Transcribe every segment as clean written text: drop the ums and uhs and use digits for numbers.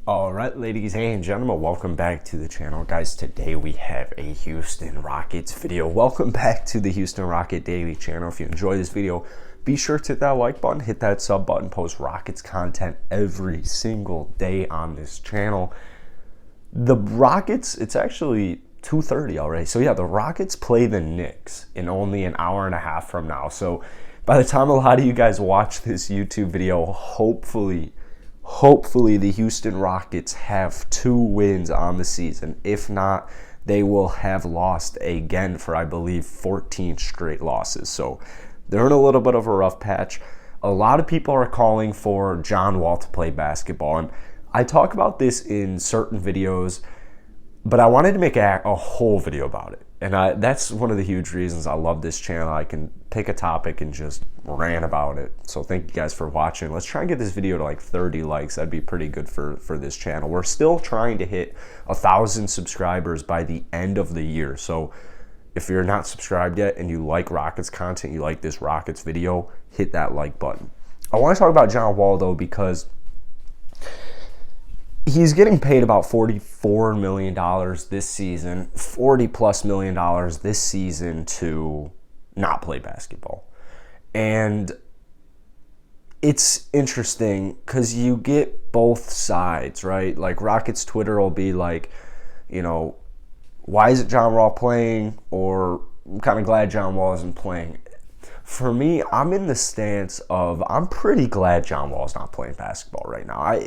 All right, ladies and gentlemen, welcome back to the channel. Guys, today we have a Houston Rockets video. Welcome back to the Houston Rocket Daily channel. If you enjoy this video, be sure to hit that like button, hit that sub button, post Rockets content every single day on this channel. The Rockets, it's actually 2:30 already. So yeah, the Rockets play the Knicks in only an hour and a half from now. So by the time a lot of you guys watch this YouTube video, hopefully the Houston Rockets have 2 wins on the season. If not, they will have lost again for, I believe, 14 straight losses. So they're in a little bit of a rough patch. A lot of people are calling for John Wall to play basketball. And I talk about this in certain videos, but I wanted to make a whole video about it. And that's one of the huge reasons I love this channel. I can pick a topic and just rant about it. So thank you guys for watching. Let's try and get this video to like 30 likes. That'd be pretty good for this channel. We're still trying to hit 1,000 subscribers by the end of the year. So if you're not subscribed yet and you like Rockets content, you like this Rockets video, hit that like button. I want to talk about John Wall though, because he's getting paid about $44 million this season, $40+ million this season to not play basketball. And it's interesting because you get both sides, right? Like Rockets Twitter will be like, you know, why isn't John Wall playing? Or I'm kind of glad John Wall isn't playing. For me, I'm in the stance of I'm pretty glad John Wall's not playing basketball right now.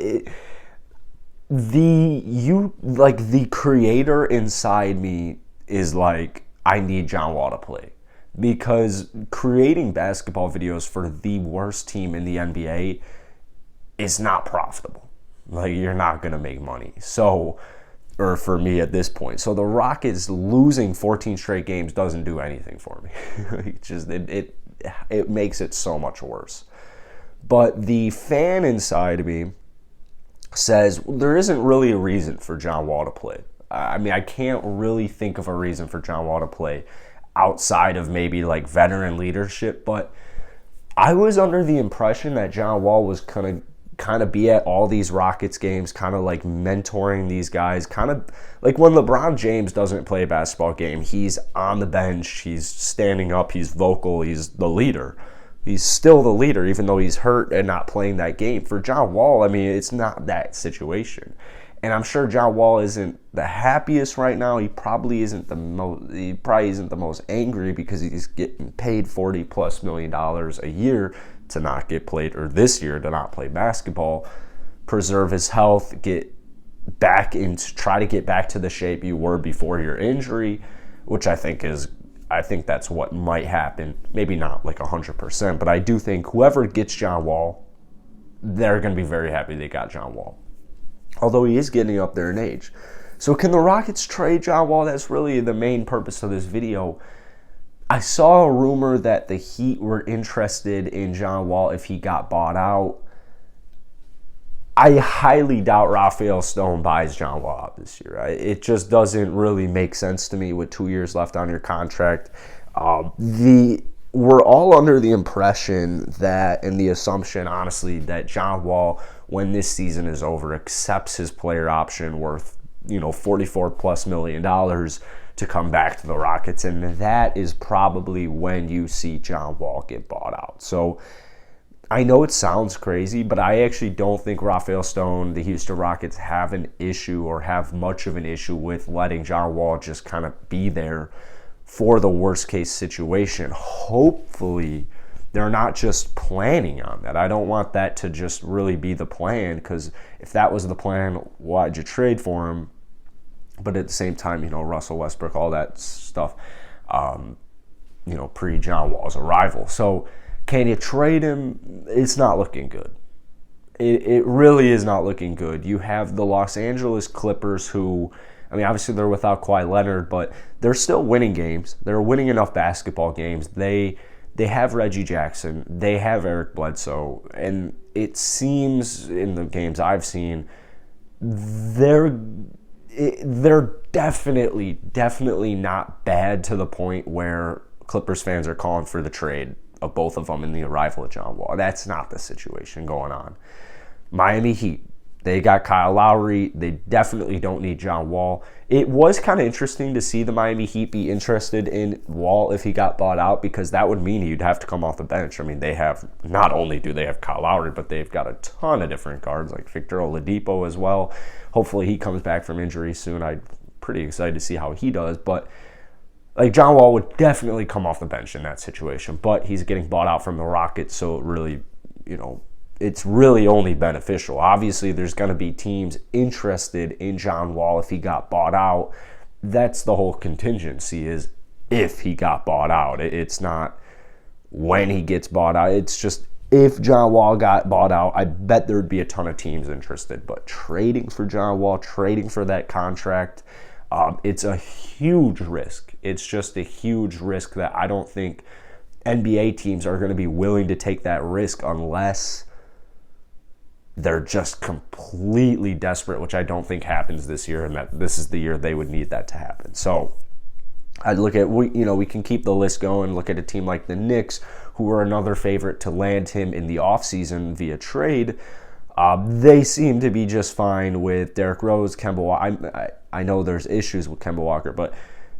The creator inside me is like, I need John Wall to play, because creating basketball videos for the worst team in the NBA is not profitable. Like, you're not gonna make money. So, or for me at this point. So the Rockets losing 14 straight games doesn't do anything for me. It makes it so much worse. But the fan inside of me says there isn't really a reason for John Wall to play. I mean, I can't really think of a reason for John Wall to play outside of maybe like veteran leadership, but I was under the impression that John Wall was gonna kind of be at all these Rockets games, kind of like mentoring these guys, kind of like when LeBron James doesn't play a basketball game, he's on the bench, he's standing up, he's vocal, he's the leader. He's still the leader, even though he's hurt and not playing that game. For John Wall, I mean, it's not that situation. And I'm sure John Wall isn't the happiest right now. He probably isn't the most angry, because he's getting paid $40+ million a year to not get played, or this year to not play basketball, preserve his health, try to get back to the shape you were before your injury, which I think that's what might happen. Maybe not like 100%, but I do think whoever gets John Wall, they're going to be very happy they got John Wall. Although he is getting up there in age. So can the Rockets trade John Wall? That's really the main purpose of this video. I saw a rumor that the Heat were interested in John Wall if he got bought out. I highly doubt Rafael Stone buys John Wall out this year. It just doesn't really make sense to me with 2 years left on your contract. We're all under the impression that, and the assumption, honestly, that John Wall, when this season is over, accepts his player option worth, $44+ million to come back to the Rockets, and that is probably when you see John Wall get bought out. So I know it sounds crazy, but I actually don't think Rafael Stone, the Houston Rockets, have an issue or have much of an issue with letting John Wall just kind of be there for the worst case situation. Hopefully they're not just planning on that. I don't want that to just really be the plan, because if that was the plan, why'd you trade for him? But at the same time, Russell Westbrook, all that stuff, pre-John Wall's arrival. So can you trade him? It's not looking good. It really is not looking good. You have the Los Angeles Clippers, who, I mean, obviously they're without Kawhi Leonard, but they're still winning games. They're winning enough basketball games. They have Reggie Jackson. They have Eric Bledsoe. And it seems in the games I've seen, they're definitely not bad to the point where Clippers fans are calling for the trade of both of them in the arrival of John Wall. That's not the situation going on. Miami Heat, They got Kyle Lowry. They definitely don't need John Wall. It was kind of interesting to see the Miami Heat be interested in Wall if he got bought out, because that would mean he'd have to come off the bench. I mean, they have, not only do they have Kyle Lowry, but they've got a ton of different guards like Victor Oladipo as well. Hopefully he comes back from injury soon. I'm pretty excited to see how he does. But like, John Wall would definitely come off the bench in that situation. But he's getting bought out from the Rockets, so it really, it's really only beneficial. Obviously, there's going to be teams interested in John Wall if he got bought out. That's the whole contingency, is if he got bought out. It's not when he gets bought out. It's just if John Wall got bought out, I bet there would be a ton of teams interested. But trading for John Wall, trading for that contract, it's a huge risk. It's just a huge risk that I don't think NBA teams are going to be willing to take that risk unless they're just completely desperate, which I don't think happens this year, and that this is the year they would need that to happen. So I look at, we can keep the list going. Look at a team like the Knicks, who are another favorite to land him in the offseason via trade. They seem to be just fine with Derrick Rose, Kemba Walker. I know there's issues with Kemba Walker, but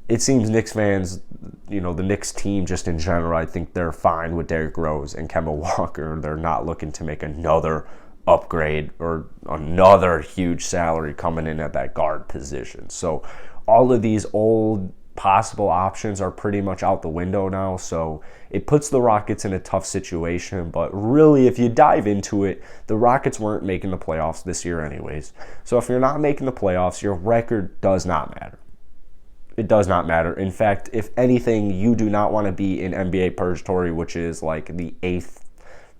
it seems Knicks fans, the Knicks team just in general, I think they're fine with Derrick Rose and Kemba Walker. They're not looking to make another upgrade or another huge salary coming in at that guard position. So all of these old possible options are pretty much out the window now. So it puts the Rockets in a tough situation. But really, if you dive into it, the Rockets weren't making the playoffs this year anyways. So if you're not making the playoffs, your record does not matter. It does not matter. In fact, if anything, you do not want to be in NBA purgatory, which is like the 8th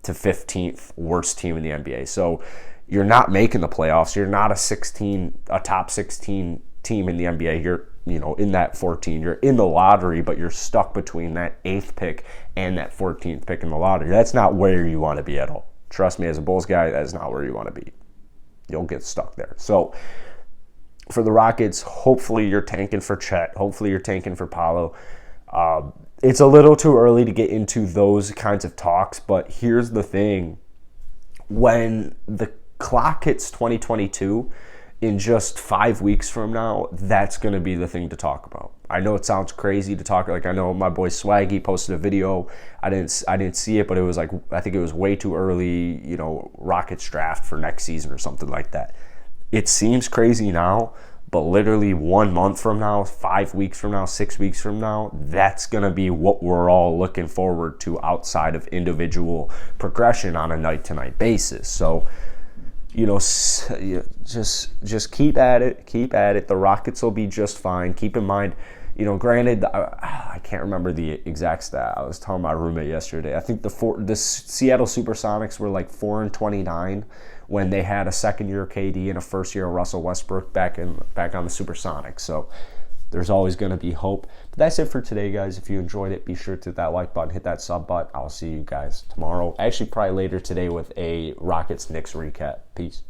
to 15th worst team in the NBA. So you're not making the playoffs. You're not a top 16 team in the NBA. You're, in that 14. You're in the lottery, but you're stuck between that 8th pick and that 14th pick in the lottery. That's not where you want to be at all. Trust me, as a Bulls guy, that is not where you want to be. You'll get stuck there. So for the Rockets, hopefully you're tanking for Chet. Hopefully you're tanking for Paolo. It's a little too early to get into those kinds of talks, but here's the thing. When the clock hits 2022, in just 5 weeks from now, that's going to be the thing to talk about. I know it sounds crazy to talk, like I know my boy Swaggy posted a video. I didn't see it, but it was like, I think it was way too early, Rockets draft for next season or something like that. It seems crazy now, but literally 1 month from now, 5 weeks from now, 6 weeks from now, that's going to be what we're all looking forward to outside of individual progression on a night-to-night basis. So, just keep at it. The Rockets will be just fine. Keep in mind, granted, I can't remember the exact stat. I was telling my roommate yesterday. I think the Seattle Supersonics were like 4-29 when they had a second-year KD and a first-year Russell Westbrook back on the Supersonics. So there's always going to be hope. But that's it for today, guys. If you enjoyed it, be sure to hit that like button, hit that sub button. I'll see you guys tomorrow. Actually, probably later today with a Rockets-Knicks recap. Peace.